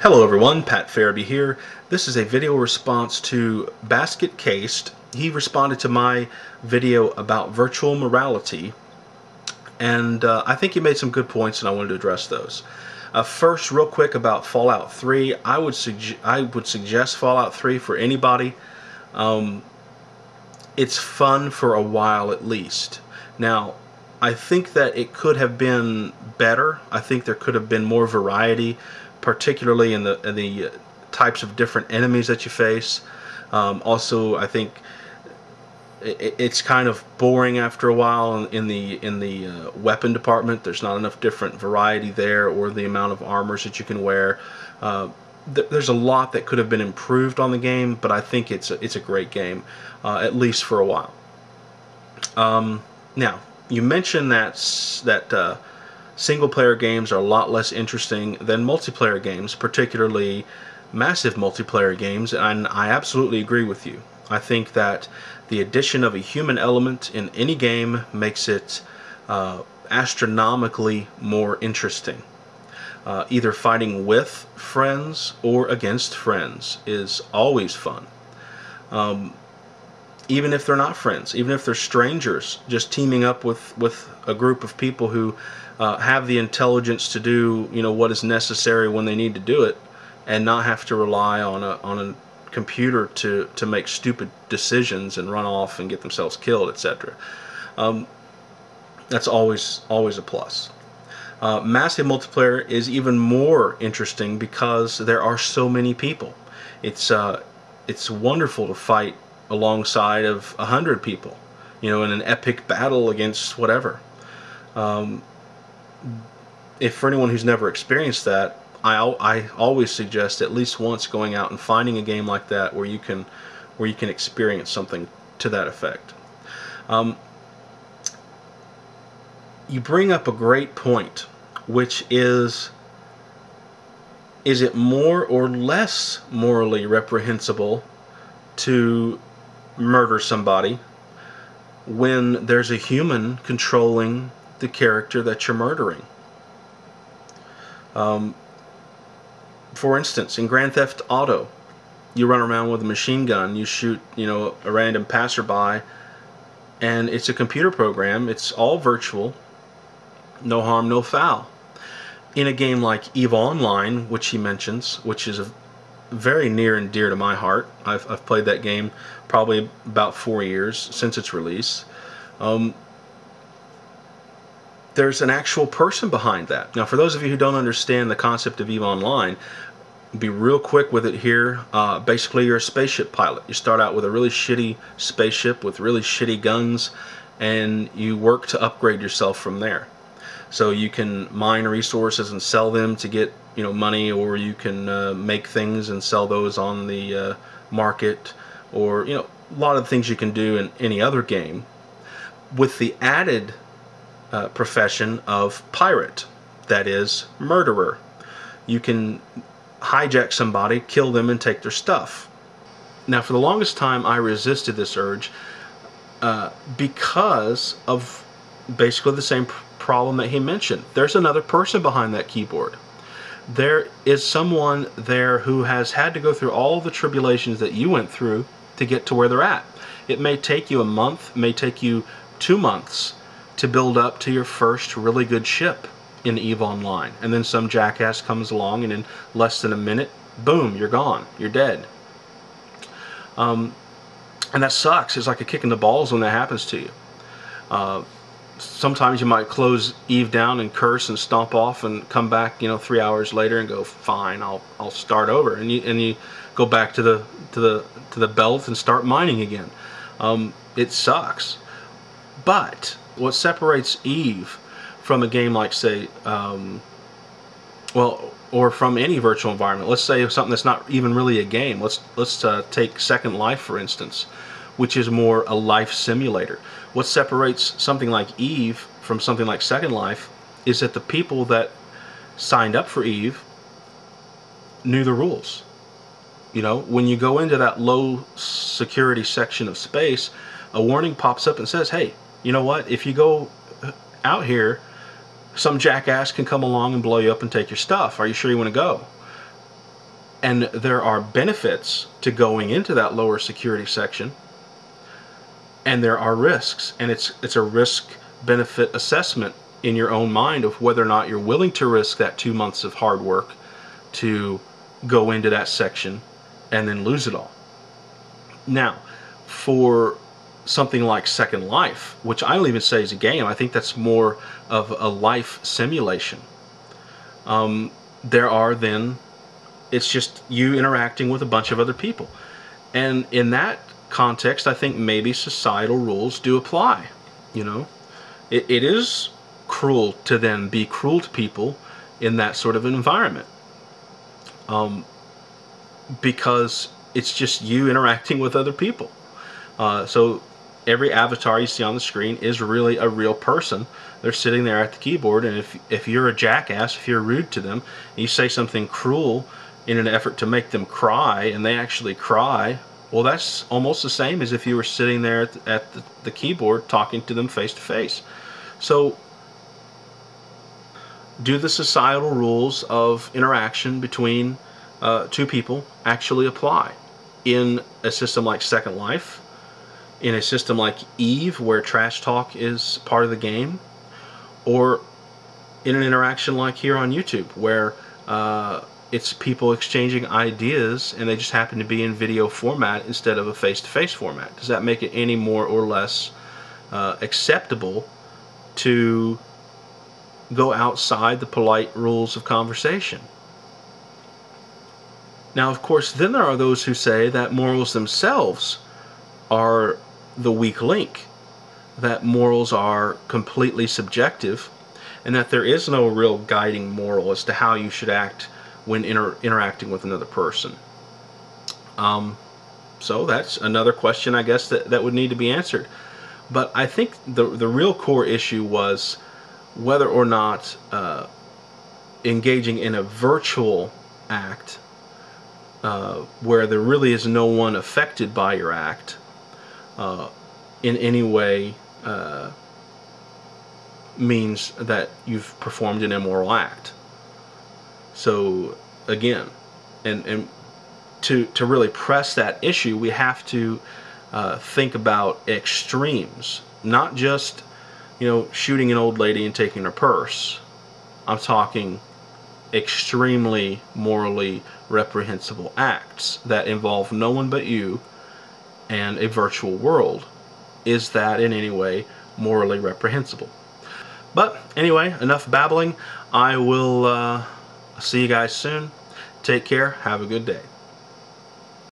Hello everyone, Pat Farabee here. This is a video response to Basketkased. He responded to my video about virtual morality, and I think he made some good points, and I wanted to address those. First, real quick about Fallout 3. I would suggest Fallout 3 for anybody. It's fun for a while at least. Now, I think that it could have been better. I think there could have been more variety, particularly in the types of different enemies that you face. Also, I think it's kind of boring after a while in the weapon department. There's not enough different variety there, or the amount of armors that you can wear. There's a lot that could have been improved on the game, but I think it's a great game, at least for a while. Now, you mentioned that single-player games are a lot less interesting than multiplayer games, particularly massive multiplayer games, and I absolutely agree with you. I think that the addition of a human element in any game makes it astronomically more interesting. Either fighting with friends or against friends is always fun. Even if they're not friends, even if they're strangers, just teaming up with a group of people who have the intelligence to do what is necessary when they need to do it, and not have to rely on a computer to make stupid decisions and run off and get themselves killed, etc. That's always a plus. Massive multiplayer is even more interesting because there are so many people. It's wonderful to fight alongside of 100 people, in an epic battle against whatever. If for anyone who's never experienced that, I always suggest at least once going out and finding a game like that where you can experience something to that effect. You bring up a great point, which is it more or less morally reprehensible to murder somebody when there's a human controlling the character that you're murdering? For instance, in Grand Theft Auto, you run around with a machine gun, you shoot, a random passerby, and it's a computer program. It's all virtual, no harm, no foul. In a game like EVE Online, which he mentions, which is very near and dear to my heart. I've played that game probably about 4 years since its release. There's an actual person behind that. Now, for those of you who don't understand the concept of EVE Online, be real quick with it here. Basically, you're a spaceship pilot. You start out with a really shitty spaceship with really shitty guns, and you work to upgrade yourself from there. So you can mine resources and sell them to get money, or you can make things and sell those on the market, or a lot of things you can do in any other game, with the added profession of pirate, that is, murderer. You can hijack somebody, kill them, and take their stuff. Now, for the longest time, I resisted this urge because of basically the same problem that he mentioned. There's another person behind that keyboard. There is someone there who has had to go through all the tribulations that you went through to get to where they're at. It may take you a month, it may take you 2 months to build up to your first really good ship in EVE Online. And then some jackass comes along, and in less than a minute, boom, you're gone. You're dead. And that sucks. It's like a kick in the balls when that happens to you. Sometimes you might close EVE down and curse and stomp off and come back 3 hours later and go, fine, I'll start over, and you go back to the belt and start mining again. It sucks. But what separates EVE from a game like, say, or from any virtual environment, let's say something that's not even really a game. Let's take Second Life, for instance, which is more a life simulator. What separates something like EVE from something like Second Life is that the people that signed up for EVE knew the rules. When you go into that low security section of space, a warning pops up and says, hey, you know what? If you go out here, some jackass can come along and blow you up and take your stuff. Are you sure you want to go? And there are benefits to going into that lower security section, and there are risks, and it's a risk benefit assessment in your own mind of whether or not you're willing to risk that 2 months of hard work to go into that section and then lose it all. Now, for something like Second Life, which I don't even say is a game, I think that's more of a life simulation. There are then, it's just you interacting with a bunch of other people. And in that context, I think maybe societal rules do apply. You know, it is cruel to then be cruel to people in that sort of environment. Because it's just you interacting with other people. So every avatar you see on the screen is really a real person. They're sitting there at the keyboard, and if you're a jackass, if you're rude to them, and you say something cruel in an effort to make them cry, and they actually cry, well, that's almost the same as if you were sitting there at the keyboard talking to them face to face. So do the societal rules of interaction between two people actually apply in a system like Second Life, in a system like Eve, where trash talk is part of the game, or in an interaction like here on YouTube, where it's people exchanging ideas and they just happen to be in video format instead of a face-to-face format? Does that make it any more or less acceptable to go outside the polite rules of conversation? Now, of course, then there are those who say that morals themselves are the weak link, that morals are completely subjective, and that there is no real guiding moral as to how you should act when interacting with another person. So that's another question, I guess, that would need to be answered. But I think the real core issue was whether or not engaging in a virtual act where there really is no one affected by your act in any way means that you've performed an immoral act. So again, and to really press that issue, we have to think about extremes, not just, you know, shooting an old lady and taking her purse. I'm talking extremely morally reprehensible acts that involve no one but you and a virtual world. Is that in any way morally reprehensible? But anyway, enough babbling. I will see you guys soon. Take care. Have a good day.